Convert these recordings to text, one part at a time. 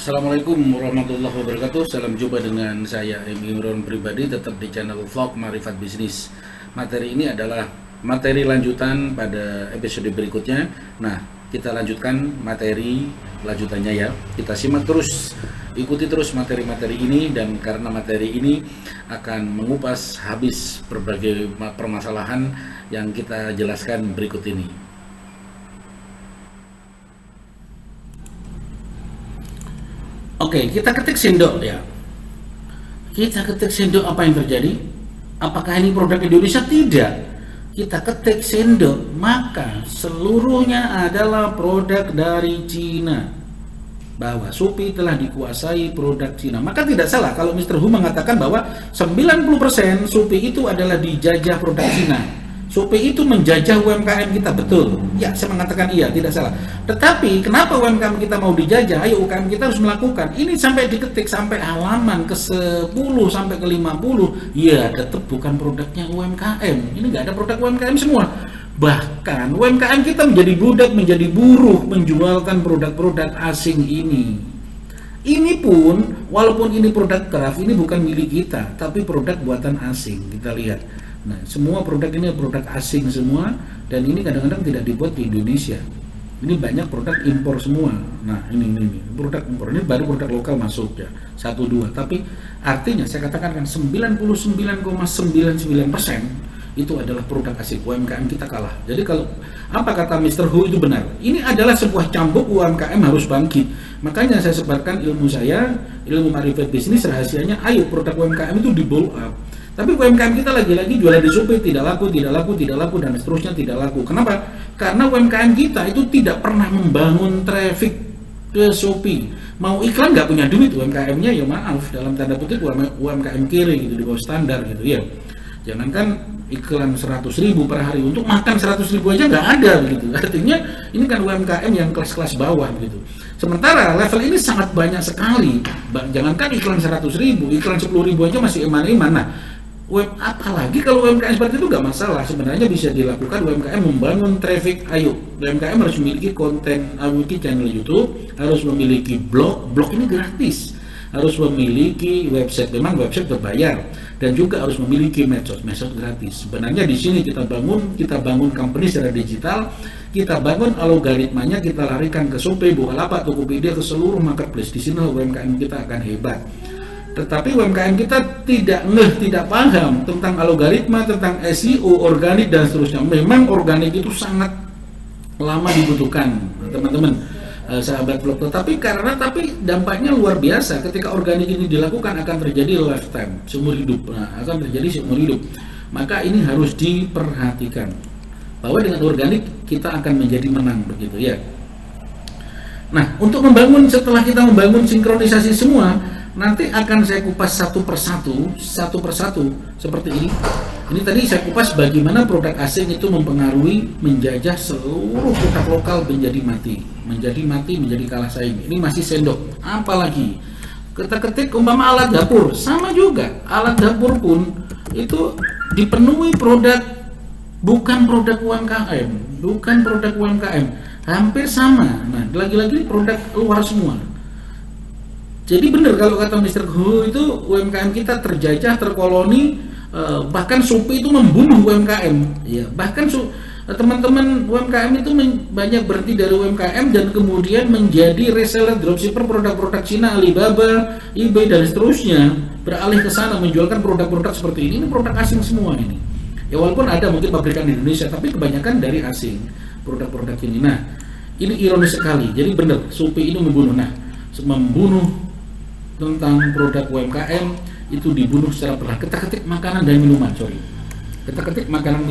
Assalamualaikum warahmatullahi wabarakatuh. Salam jumpa dengan saya Imron pribadi, tetap di channel vlog Marifat Bisnis. Materi ini adalah materi lanjutan pada episode berikutnya. Nah, kita lanjutkan materi lanjutannya ya. Kita simak terus, ikuti terus materi-materi ini, dan karena materi ini akan mengupas habis berbagai permasalahan yang kita jelaskan berikut ini. Oke, kita ketik sendok ya. Kita ketik sendok, apa yang terjadi? Apakah ini produk Indonesia? Tidak. Kita ketik sendok, maka seluruhnya adalah produk dari Cina. Bahwa Shopee telah dikuasai produk Cina. Maka tidak salah kalau Mr. Hu mengatakan bahwa 90% Shopee itu adalah dijajah produk Cina. Shopee itu menjajah UMKM kita, betul. Ya, saya mengatakan iya, tidak salah. Tetapi kenapa UMKM kita mau dijajah? Ayo, UMKM kita harus melakukan. Ini sampai diketik sampai halaman ke-10 sampai ke-50. Ya, tetap bukan produknya UMKM. Ini nggak ada produk UMKM semua. Bahkan UMKM kita menjadi budak, menjadi buruh menjualkan produk-produk asing ini. Ini pun, walaupun ini produk craft, ini bukan milik kita, tapi produk buatan asing. Kita lihat. Nah, semua produk ini produk asing semua, dan ini kadang-kadang tidak dibuat di Indonesia. Ini banyak produk impor semua. Nah, ini produk impor, ini baru produk lokal masuk ya, 1-2. Tapi artinya saya katakan kan 99,99% itu adalah produk asing. UMKM kita kalah. Jadi kalau apa kata Mr. Hu itu benar. Ini adalah sebuah cambuk, UMKM harus bangkit. Makanya saya sebarkan ilmu saya, ilmu Marifat Bisnis, rahasianya ayo produk UMKM itu di blow up. Tapi UMKM kita lagi-lagi jualan di Shopee tidak laku, dan seterusnya tidak laku. Kenapa? Karena UMKM kita itu tidak pernah membangun traffic ke Shopee. Mau iklan nggak punya duit UMKM-nya, ya maaf, dalam tanda petik UMKM kiri gitu, di bawah standar gitu ya. Jangankan iklan 100.000 per hari, untuk makan 100.000 aja nggak ada begitu. Artinya ini kan UMKM yang kelas-kelas bawah gitu. Sementara level ini sangat banyak sekali. Jangankan iklan 100.000, iklan 10.000 aja masih eman-eman. Nah, apalagi kalau UMKM seperti itu nggak masalah, sebenarnya bisa dilakukan. UMKM membangun traffic, ayo UMKM harus memiliki konten, memiliki channel YouTube, harus memiliki blog ini gratis, harus memiliki website, memang website berbayar, dan juga harus memiliki medsos gratis. Sebenarnya di sini kita bangun company secara digital, kita bangun algoritmanya, kita larikan ke Shopee, Bukalapak, Tokopedia, ke seluruh marketplace. Di sini UMKM kita akan hebat. Tetapi UMKM kita tidak paham tentang algoritma, tentang SEO, organik, dan seterusnya. Memang organik itu sangat lama dibutuhkan, teman-teman, sahabat vlog. Tapi dampaknya luar biasa. Ketika organik ini dilakukan akan terjadi lifetime, seumur hidup. Nah, akan terjadi seumur hidup. Maka ini harus diperhatikan bahwa dengan organik kita akan menjadi menang, begitu ya. Nah, setelah kita membangun sinkronisasi semua, nanti akan saya kupas satu persatu seperti ini. Ini tadi saya kupas bagaimana produk asing itu mempengaruhi, menjajah seluruh produk lokal menjadi mati, menjadi kalah saing. Ini masih sendok. Apalagi kita ketik umpama alat dapur, sama juga. Alat dapur pun itu dipenuhi bukan produk UMKM, hampir sama. Nah, lagi-lagi produk luar semua. Jadi benar kalau kata Mr. Hu itu UMKM kita terjajah, terkoloni, bahkan Shopee itu membunuh UMKM. Ya, bahkan teman-teman UMKM itu banyak berhenti dari UMKM dan kemudian menjadi reseller, dropshipper produk-produk Cina, Alibaba, eBay, dan seterusnya, beralih ke sana menjualkan produk-produk seperti ini. Ini produk asing semua ini. Ya, walaupun ada mungkin pabrikan di Indonesia, tapi kebanyakan dari asing produk-produk ini. Nah, ini ironis sekali. Jadi benar Shopee ini membunuh tentang produk UMKM itu dibunuh secara perlahan. Kita ketik makanan dan minuman, Kita ketik makanan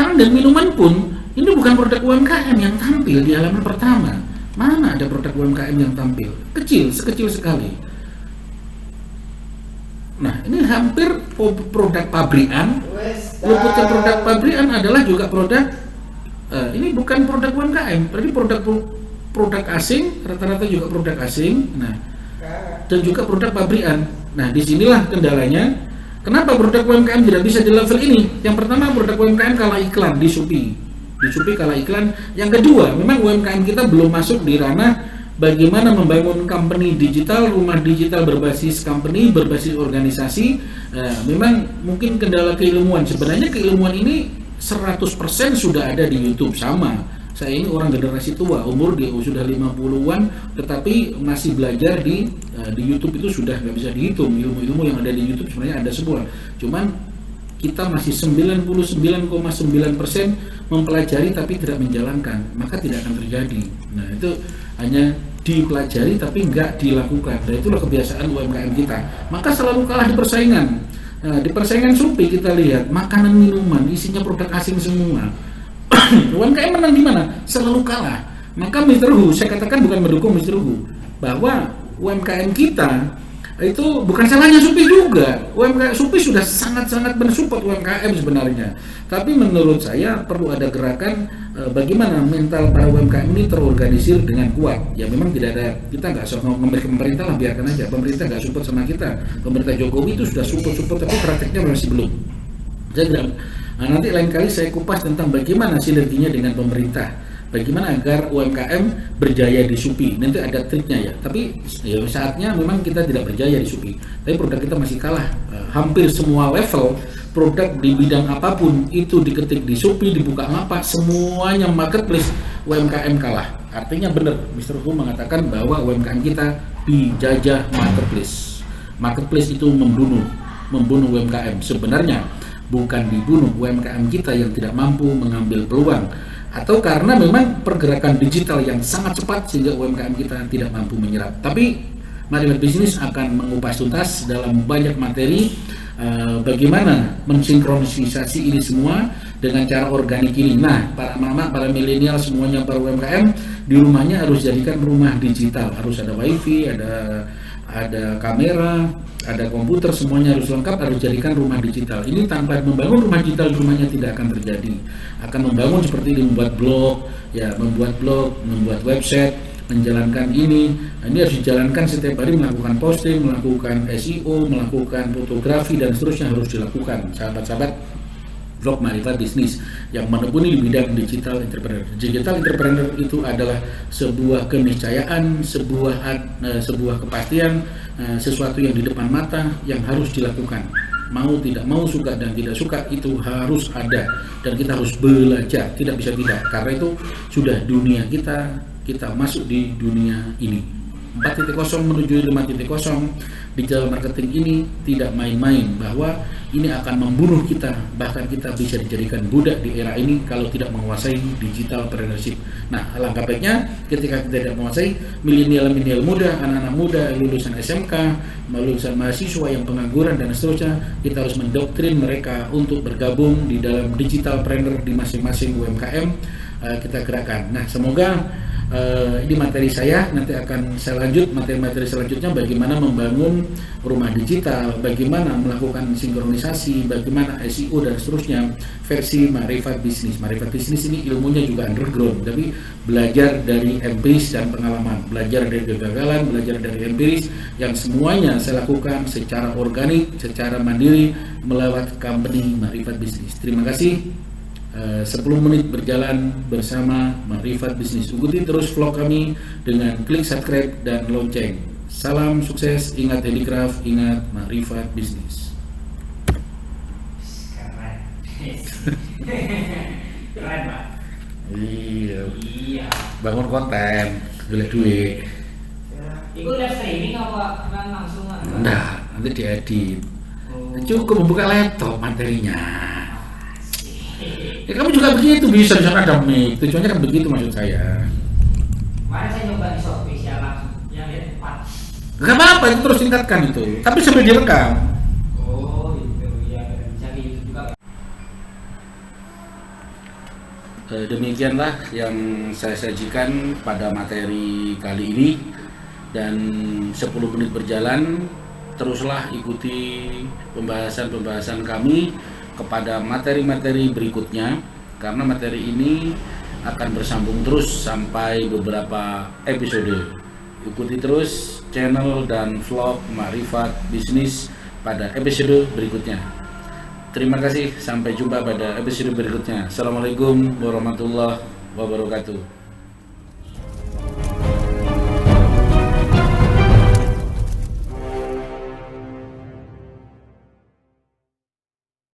dan minuman pun ini bukan produk UMKM yang tampil di halaman pertama. Mana ada produk UMKM yang tampil? Sekecil sekali. Nah, ini hampir produk pabrikan. Luputnya produk pabrikan adalah juga produk ini bukan produk UMKM, berarti produk asing, rata-rata juga produk asing. Nah, dan juga produk pabrikan. Nah, disinilah kendalanya. Kenapa produk UMKM tidak bisa di level ini? Yang pertama, produk UMKM kalah iklan di Shopee. Di Shopee kalah iklan. Yang kedua, memang UMKM kita belum masuk di ranah bagaimana membangun company digital, rumah digital berbasis company, berbasis organisasi. Memang mungkin kendala keilmuan. Sebenarnya keilmuan ini 100% sudah ada di YouTube. Sama saya ini orang generasi tua, umur sudah 50-an, tetapi masih belajar di YouTube. Itu sudah nggak bisa dihitung. Ilmu-ilmu yang ada di YouTube sebenarnya ada semua, cuman kita masih 99,9% mempelajari tapi tidak menjalankan, maka tidak akan terjadi. Nah, itu hanya dipelajari tapi nggak dilakukan. Dan itulah kebiasaan UMKM kita, maka selalu kalah di persaingan. Di persaingan Shopee kita lihat makanan minuman isinya produk asing semua. UMKM menang di mana? Selalu kalah. Maka Mr. Hu, saya katakan bukan mendukung Mr. Hu, bahwa UMKM kita itu bukan salahnya Shopee juga. UMKM Shopee sudah sangat-sangat mensupport UMKM sebenarnya. Tapi menurut saya perlu ada gerakan bagaimana mental para UMKM ini terorganisir dengan kuat. Ya memang tidak ada, kita nggak ngomong pemerintah lah, biarkan aja. Pemerintah nggak support sama kita. Pemerintah Jokowi itu sudah support tapi prakteknya masih belum. Saya bilang, nanti lain kali saya kupas tentang bagaimana sinerginya dengan pemerintah, bagaimana agar UMKM berjaya di Shopee. Nanti ada triknya ya. Tapi ya, saatnya memang kita tidak berjaya di Shopee, tapi produk kita masih kalah. Hampir semua level produk di bidang apapun itu diketik di Shopee, di Bukalapak, semuanya marketplace, UMKM kalah. Artinya benar, Mr. Hu mengatakan bahwa UMKM kita dijajah marketplace. Marketplace itu membunuh UMKM. Sebenarnya bukan dibunuh UMKM kita yang tidak mampu mengambil peluang, atau karena memang pergerakan digital yang sangat cepat sehingga UMKM kita tidak mampu menyerap. Tapi Marifat Bisnis akan mengupas tuntas dalam banyak materi bagaimana mensinkronisasi ini semua dengan cara organik ini. Nah, para mama, para milenial semuanya, para UMKM di rumahnya harus jadikan rumah digital, harus ada wifi, ada kamera, ada komputer, semuanya harus lengkap, harus jadikan rumah digital. Ini tanpa membangun rumah digital di rumahnya tidak akan terjadi. Akan membangun seperti ini, membuat blog, membuat website, menjalankan ini. Nah, ini harus dijalankan setiap hari, melakukan posting, melakukan SEO, melakukan fotografi dan seterusnya harus dilakukan. Sahabat-sahabat vlog Marifat Bisnis yang menekuni di bidang digital entrepreneur. Digital entrepreneur itu adalah sebuah keniscayaan, sebuah kepastian, sesuatu yang di depan mata yang harus dilakukan. Mau tidak mau, suka dan tidak suka, itu harus ada dan kita harus belajar, tidak bisa tidak. Karena itu sudah dunia kita masuk di dunia ini. 4.0 menuju 5.0 digital marketing ini tidak main-main, bahwa ini akan membunuh kita, bahkan kita bisa dijadikan budak di era ini kalau tidak menguasai digital entrepreneurship. Nah, alangkah baiknya ketika kita tidak menguasai, milenial muda, anak-anak muda lulusan SMK, lulusan mahasiswa yang pengangguran dan seterusnya, kita harus mendoktrin mereka untuk bergabung di dalam digital entrepreneur di masing-masing UMKM kita gerakkan. Nah, semoga ini materi saya, nanti akan saya lanjut materi-materi selanjutnya, bagaimana membangun rumah digital, bagaimana melakukan sinkronisasi, bagaimana SEO dan seterusnya versi Marifat Bisnis. Marifat Bisnis ini ilmunya juga underground, tapi belajar dari empiris dan pengalaman, belajar dari kegagalan, belajar dari empiris yang semuanya saya lakukan secara organik, secara mandiri melewat company Marifat Bisnis. Terima kasih. 10 menit berjalan bersama Marifat Bisnis. Ikuti terus vlog kami dengan klik subscribe dan lonceng. Salam sukses, ingat handicraft, ingat Marifat Bisnis. Keren Pak. Iya. Bangun konten, boleh duit. Itu live streaming apa langsung? Enggak, nanti diedit. Cukup membuka laptop materinya. Ya, kamu juga begitu, bisa ada mic. Tujuannya kan begitu maksud saya. Kemarin saya nyoba di Shopee ya, langsung yang lihat 4. Gak apa-apa, itu terus tingkatkan itu. Tapi sambil direkam. Oh gitu, ya bisa di YouTube juga. Demikianlah yang saya sajikan pada materi kali ini. Dan 10 menit berjalan, teruslah ikuti pembahasan-pembahasan kami kepada materi-materi berikutnya, karena materi ini akan bersambung terus sampai beberapa episode. Ikuti terus channel dan vlog Marifat Bisnis pada episode berikutnya. Terima kasih, sampai jumpa pada episode berikutnya. Assalamualaikum warahmatullahi wabarakatuh.